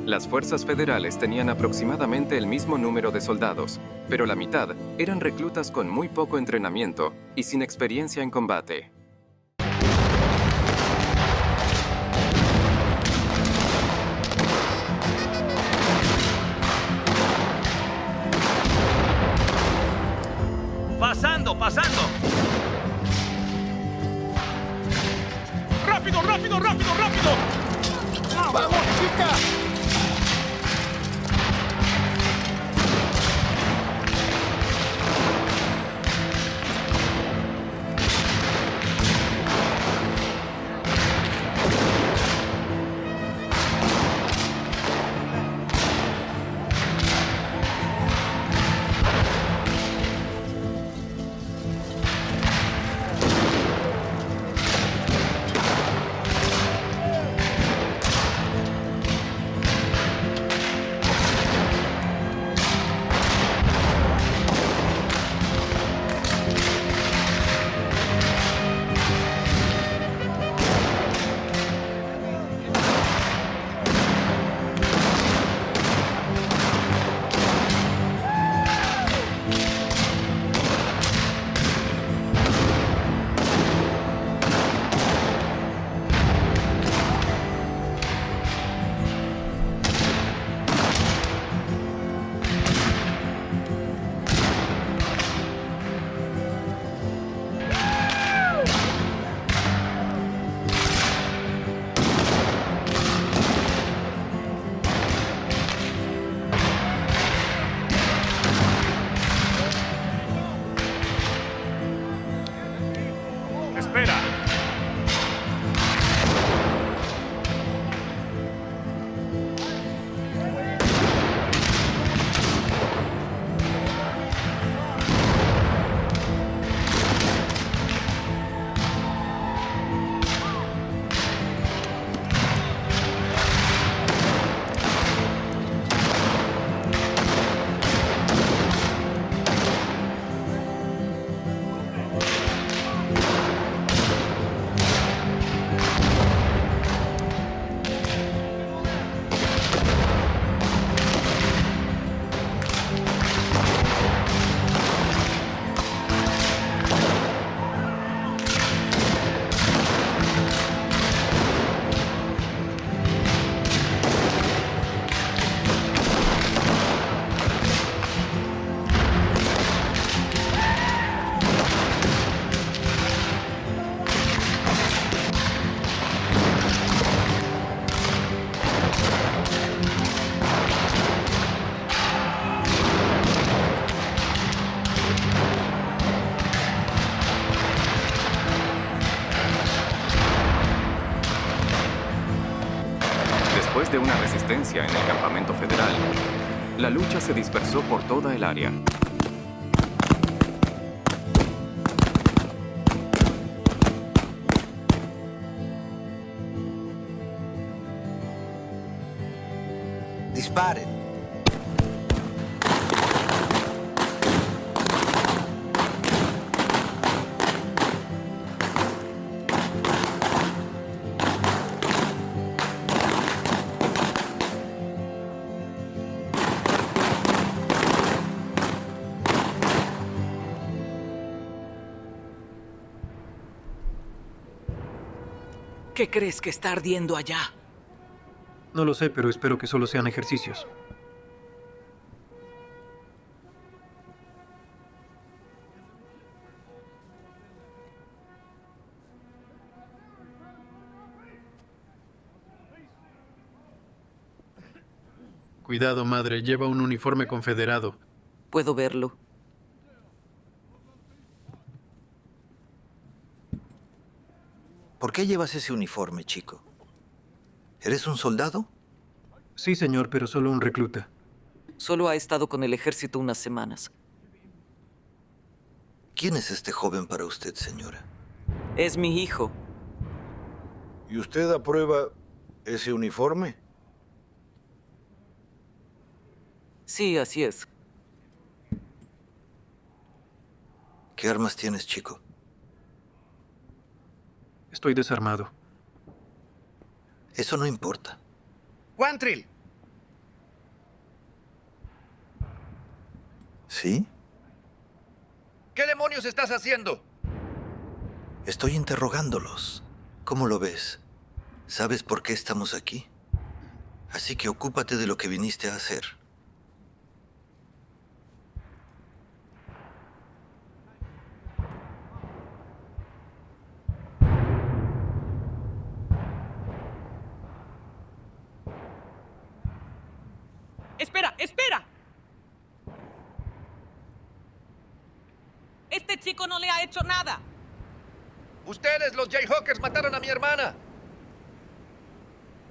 Las fuerzas federales tenían aproximadamente el mismo número de soldados, pero la mitad eran reclutas con muy poco entrenamiento y sin experiencia en combate. ¡Pasando, pasando! ¡Rápido, rápido, rápido, rápido! ¡Vamos, chica! espera. Después de una resistencia en el campamento federal, la lucha se dispersó por toda el área. Disparen. ¿Qué crees que está ardiendo allá? No lo sé, pero espero que solo sean ejercicios. Cuidado, madre. Lleva un uniforme confederado. Puedo verlo. ¿Por qué llevas ese uniforme, chico? ¿Eres un soldado? Sí, señor, pero solo un recluta. Solo ha estado con el ejército unas semanas. ¿Quién es este joven para usted, señora? Es mi hijo. ¿Y usted aprueba ese uniforme? Sí, así es. ¿Qué armas tienes, chico? Estoy desarmado. Eso no importa. ¡Quantrill! ¿Sí? ¿Qué demonios estás haciendo? Estoy interrogándolos. ¿Cómo lo ves? ¿Sabes por qué estamos aquí? Así que ocúpate de lo que viniste a hacer. ¡Espera! ¡Espera! Este chico no le ha hecho nada. Ustedes, los Jayhawkers, mataron a mi hermana.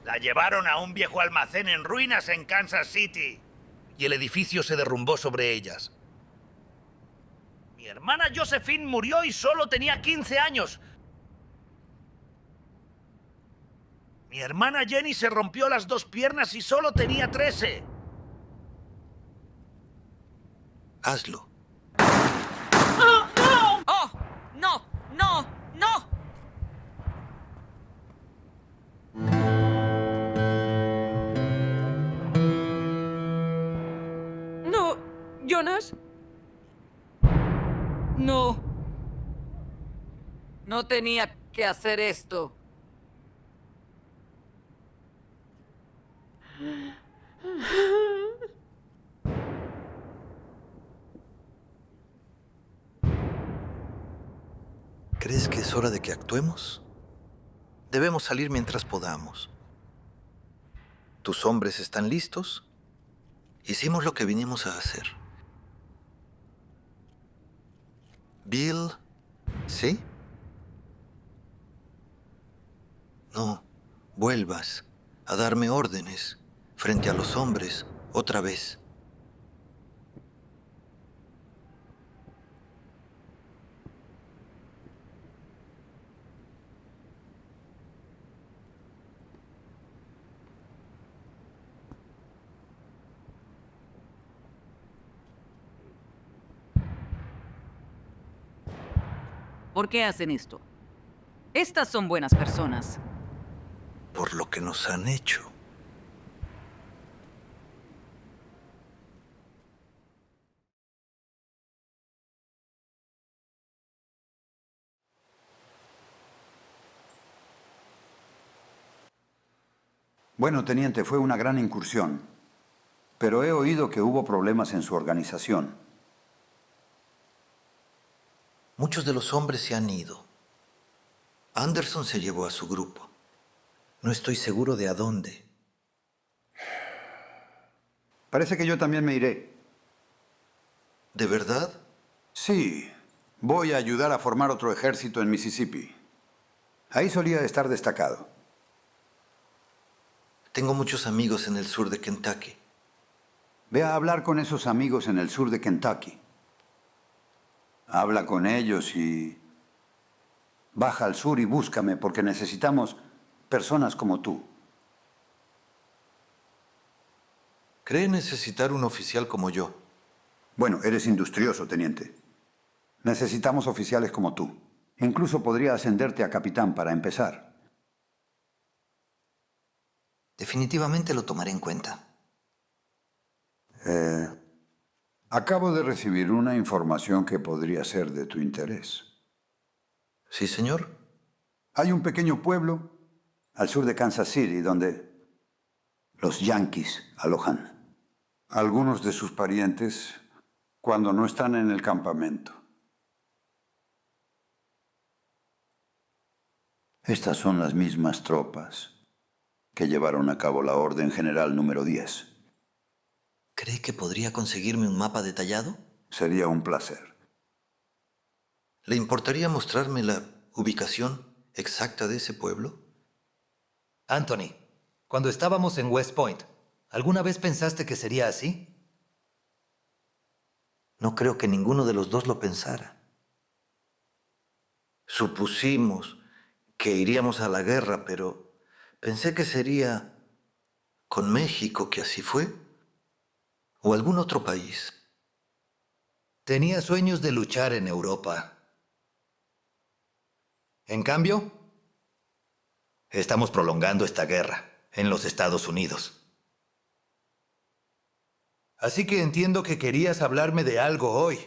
La llevaron a un viejo almacén en ruinas en Kansas City. Y el edificio se derrumbó sobre ellas. Mi hermana Josephine murió y solo tenía 15 años. Mi hermana Jenny se rompió las 2 piernas y solo tenía 13. Hazlo. ¡Oh, no! ¡Oh! ¡No! ¡No! ¡No! No, Jonas. No. No tenía que hacer esto. ¿Crees que es hora de que actuemos? Debemos salir mientras podamos. ¿Tus hombres están listos? Hicimos lo que vinimos a hacer. Bill, ¿sí? No, vuelvas a darme órdenes frente a los hombres otra vez. ¿Por qué hacen esto? Estas son buenas personas. Por lo que nos han hecho. Bueno, teniente, fue una gran incursión, pero he oído que hubo problemas en su organización. Muchos de los hombres se han ido. Anderson se llevó a su grupo. No estoy seguro de a dónde. Parece que yo también me iré. ¿De verdad? Sí. Voy a ayudar a formar otro ejército en Mississippi. Ahí solía estar destacado. Tengo muchos amigos en el sur de Kentucky. Ve a hablar con esos amigos en el sur de Kentucky. Habla con ellos y baja al sur y búscame, porque necesitamos personas como tú. ¿Cree necesitar un oficial como yo? Bueno, eres industrioso, teniente. Necesitamos oficiales como tú. Incluso podría ascenderte a capitán para empezar. Definitivamente lo tomaré en cuenta. Acabo de recibir una información que podría ser de tu interés. ¿Sí, señor? Hay un pequeño pueblo al sur de Kansas City donde los yanquis alojan algunos de sus parientes cuando no están en el campamento. Estas son las mismas tropas que llevaron a cabo la Orden General número 10. ¿Cree que podría conseguirme un mapa detallado? Sería un placer. ¿Le importaría mostrarme la ubicación exacta de ese pueblo? Anthony, cuando estábamos en West Point, ¿alguna vez pensaste que sería así? No creo que ninguno de los dos lo pensara. Supusimos que iríamos a la guerra, pero pensé que sería con México, que así fue, o algún otro país. Tenía sueños de luchar en Europa. En cambio, estamos prolongando esta guerra en los Estados Unidos. Así que entiendo que querías hablarme de algo hoy.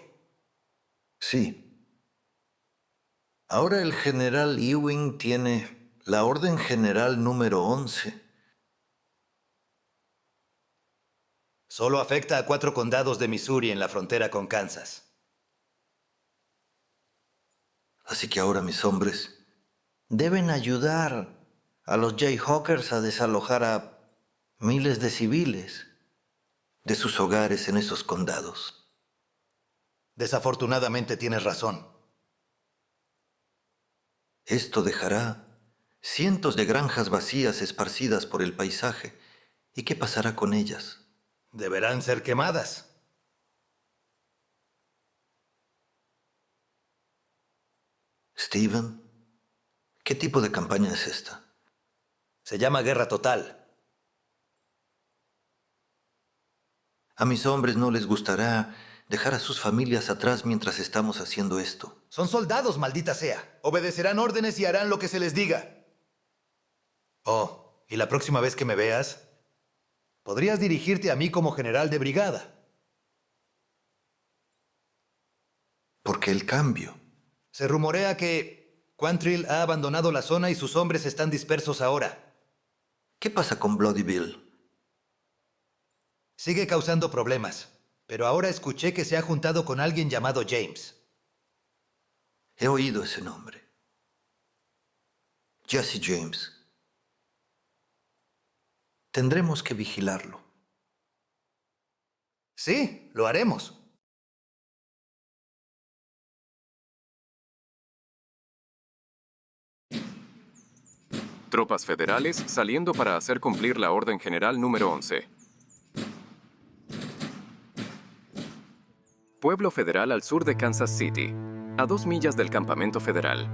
Sí. Ahora el general Ewing tiene la Orden General número 11. Solo afecta a 4 condados de Missouri en la frontera con Kansas. Así que ahora mis hombres deben ayudar a los Jayhawkers a desalojar a miles de civiles de sus hogares en esos condados. Desafortunadamente tienes razón. Esto dejará cientos de granjas vacías esparcidas por el paisaje. ¿Y qué pasará con ellas? Deberán ser quemadas. Steven, ¿qué tipo de campaña es esta? Se llama guerra total. A mis hombres no les gustará dejar a sus familias atrás mientras estamos haciendo esto. Son soldados, maldita sea. Obedecerán órdenes y harán lo que se les diga. Oh, y la próxima vez que me veas, podrías dirigirte a mí como general de brigada. ¿Por qué el cambio? Se rumorea que Quantrill ha abandonado la zona y sus hombres están dispersos ahora. ¿Qué pasa con Bloody Bill? Sigue causando problemas, pero ahora escuché que se ha juntado con alguien llamado James. He oído ese nombre. Jesse James. Tendremos que vigilarlo. Sí, lo haremos. Tropas federales saliendo para hacer cumplir la Orden General número 11. Pueblo federal al sur de Kansas City, a 2 millas del campamento federal.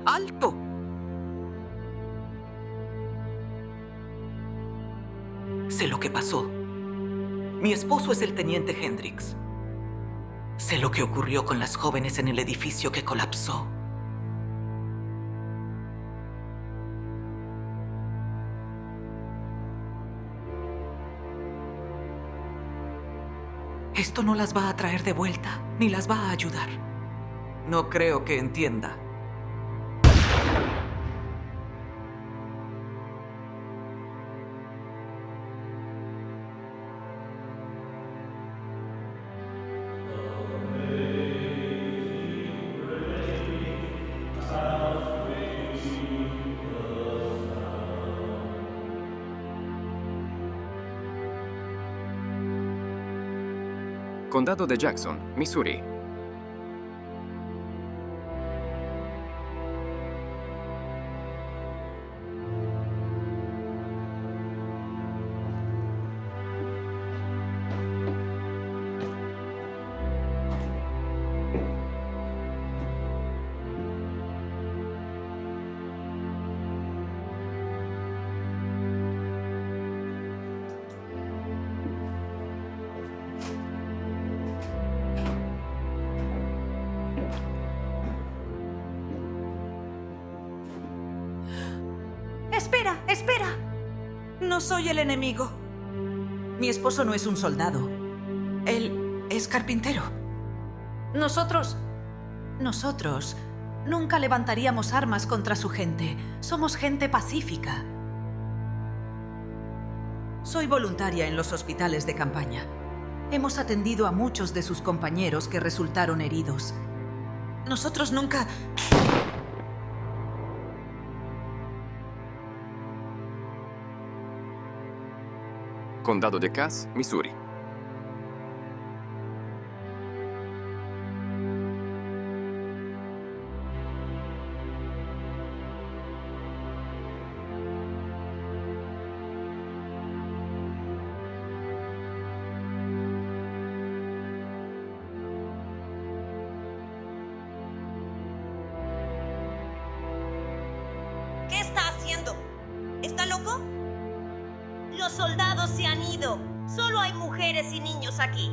¡Alto! Sé lo que pasó. Mi esposo es el teniente Hendrix. Sé lo que ocurrió con las jóvenes en el edificio que colapsó. Esto no las va a traer de vuelta, ni las va a ayudar. No creo que entienda. Condado de Jackson, Missouri. ¡Espera! ¡Espera! No soy el enemigo. Mi esposo no es un soldado. Él es carpintero. Nosotros nunca levantaríamos armas contra su gente. Somos gente pacífica. Soy voluntaria en los hospitales de campaña. Hemos atendido a muchos de sus compañeros que resultaron heridos. Nosotros nunca... Condado de Cass, Missouri. ¿Qué está haciendo? ¿Está loco? Los soldados se han ido. Solo hay mujeres y niños aquí.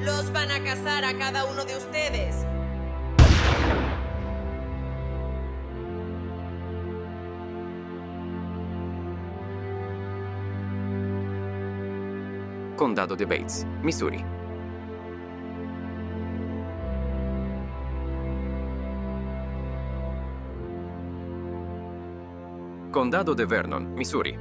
Los van a cazar a cada uno de ustedes. Condado de Bates, Missouri. Condado de Vernon, Missouri.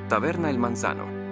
Taberna El Manzano.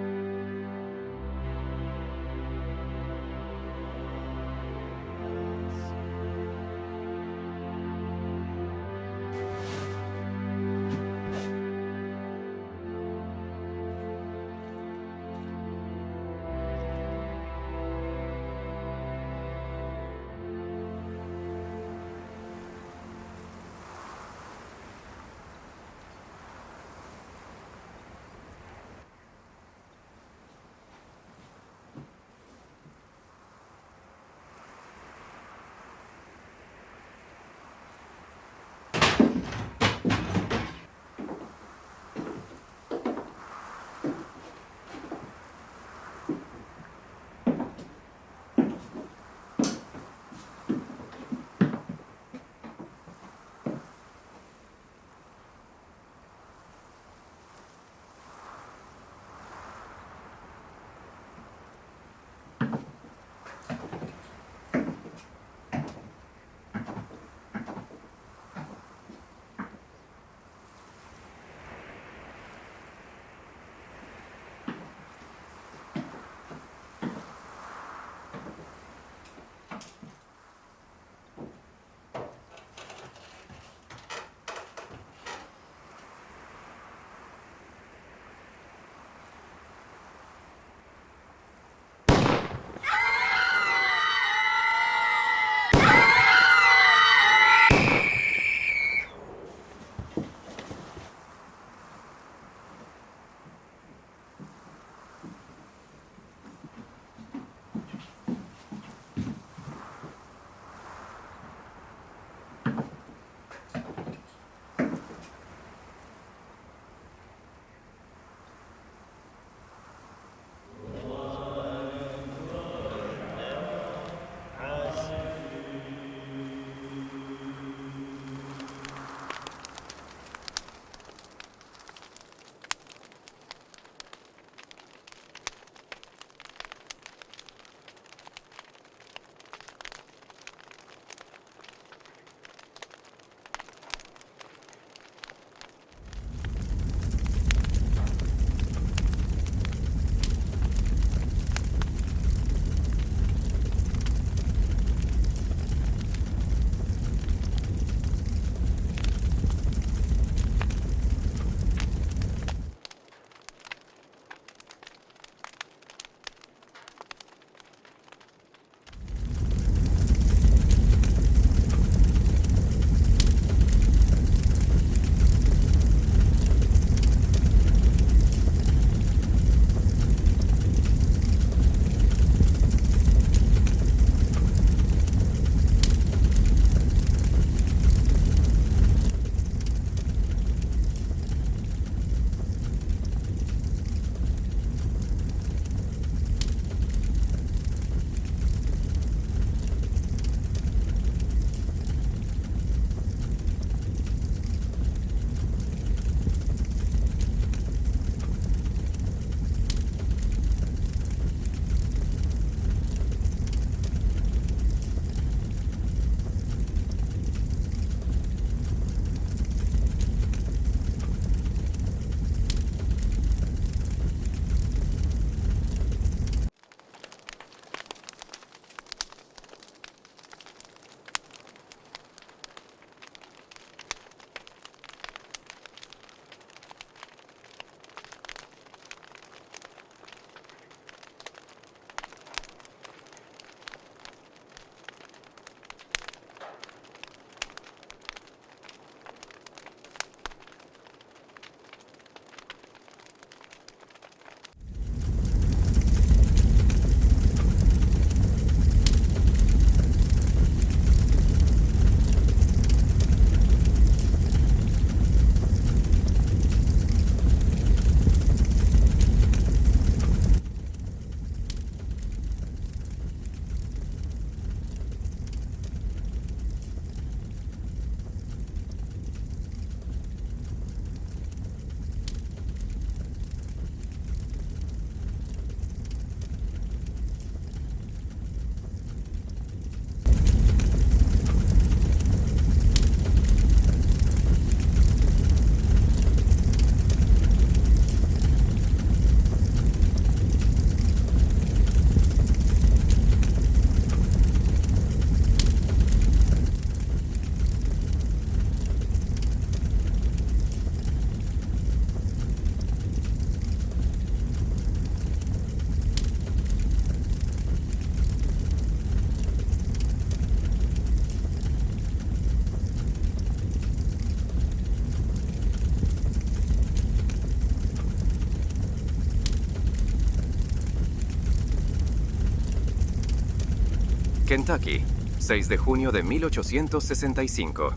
Kentucky, 6 de junio de 1865.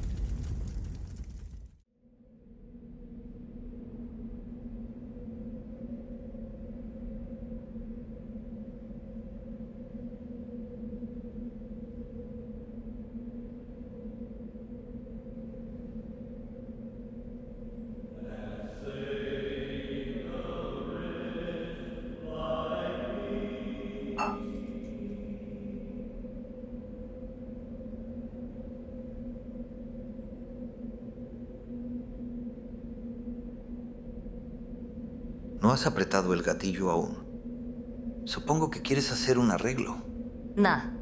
No has apretado el gatillo aún. Supongo que quieres hacer un arreglo. Nah.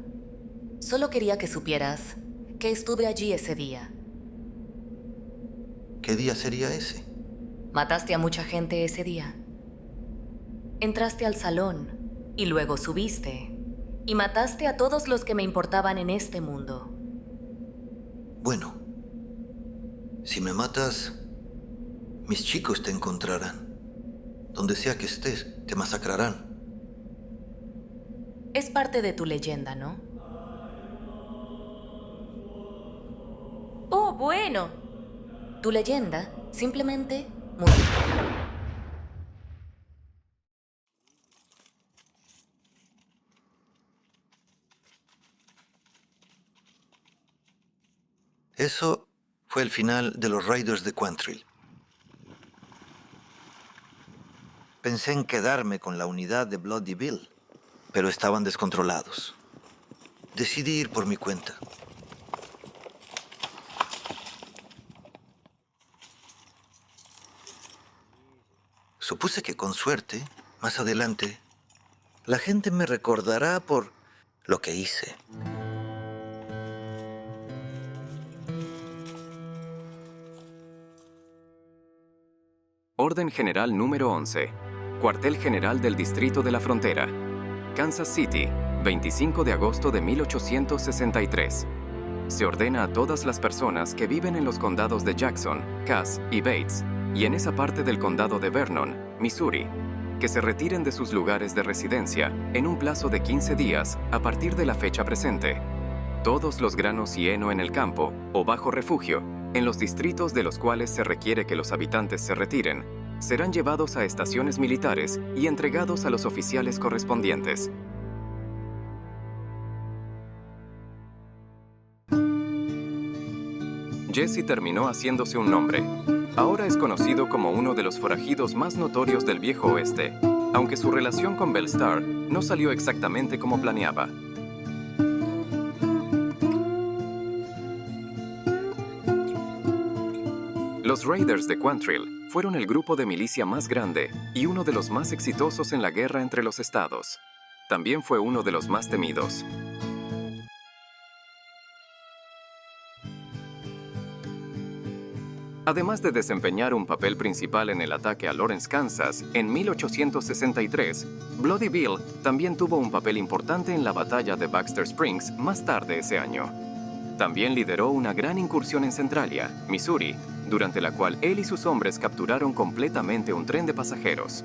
Solo quería que supieras que estuve allí ese día. ¿Qué día sería ese? Mataste a mucha gente ese día. Entraste al salón y luego subiste. Y mataste a todos los que me importaban en este mundo. Bueno, si me matas, mis chicos te encontrarán. Donde sea que estés, te masacrarán. Es parte de tu leyenda, ¿no? Oh, bueno. Tu leyenda simplemente murió. Eso fue el final de los Raiders de Quantrill. Pensé en quedarme con la unidad de Bloody Bill, pero estaban descontrolados. Decidí ir por mi cuenta. Supuse que con suerte, más adelante, la gente me recordará por lo que hice. Orden General número 11. Cuartel General del Distrito de la Frontera. Kansas City, 25 de agosto de 1863. Se ordena a todas las personas que viven en los condados de Jackson, Cass y Bates, y en esa parte del condado de Vernon, Missouri, que se retiren de sus lugares de residencia en un plazo de 15 días a partir de la fecha presente. Todos los granos y heno en el campo o bajo refugio, en los distritos de los cuales se requiere que los habitantes se retiren, serán llevados a estaciones militares y entregados a los oficiales correspondientes. Jesse terminó haciéndose un nombre. Ahora es conocido como uno de los forajidos más notorios del Viejo Oeste, aunque su relación con Bellstar no salió exactamente como planeaba. Los Raiders de Quantrill fueron el grupo de milicia más grande y uno de los más exitosos en la guerra entre los estados. También fue uno de los más temidos. Además de desempeñar un papel principal en el ataque a Lawrence, Kansas, en 1863, Bloody Bill también tuvo un papel importante en la batalla de Baxter Springs más tarde ese año. También lideró una gran incursión en Centralia, Missouri, durante la cual él y sus hombres capturaron completamente un tren de pasajeros.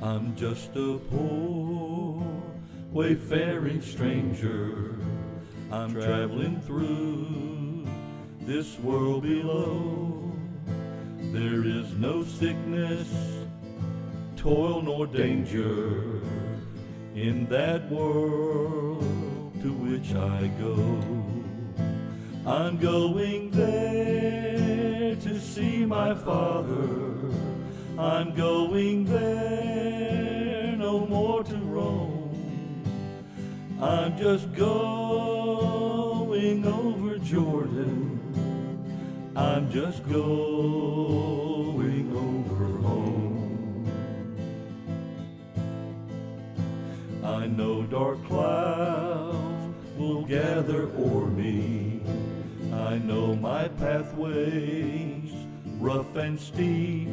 I'm just a poor, wayfaring stranger. I'm traveling through this world below. There is no sickness, toil, nor danger in that world to which I go. I'm going there to see my Father. I'm going there no more to roam. I'm just going over Jordan. I'm just going over home. I know dark clouds will gather o'er me. I know my pathways rough and steep,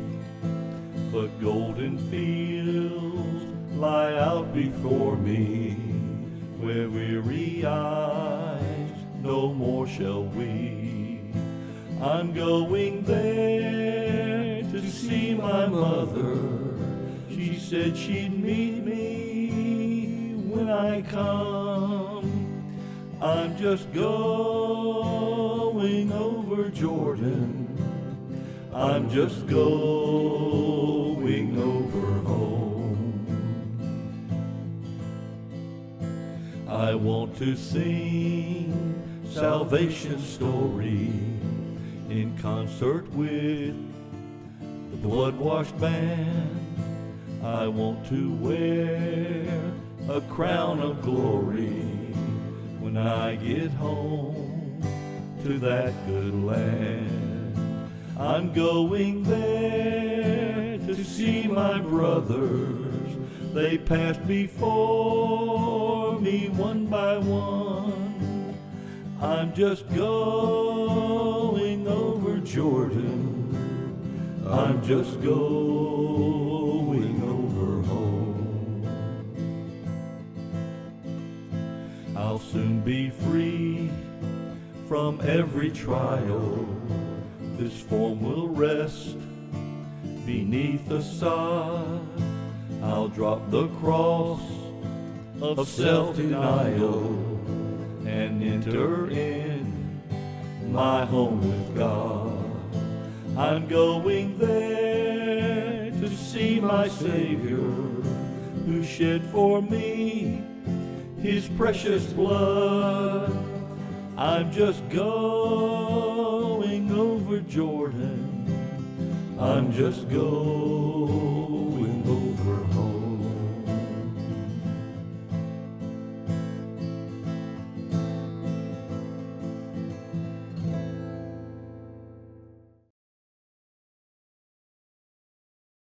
but golden fields lie out before me, where weary eyes no more shall weep. I'm going there to see my mother. She said she'd meet me when I come. I'm just going over Jordan. I'm just going over home. I want to sing salvation's story in concert with the blood-washed band. I want to wear a crown of glory when I get home to that good land. I'm going there to see my brothers. They passed before me one by one. I'm just going over Jordan. I'm just going over home. I'll soon be free from every trial. This form will rest beneath the sod. I'll drop the cross of self-denial and enter in my home with God. I'm going there to see my Savior, who shed for me his precious blood. I'm just going over Jordan. I'm just going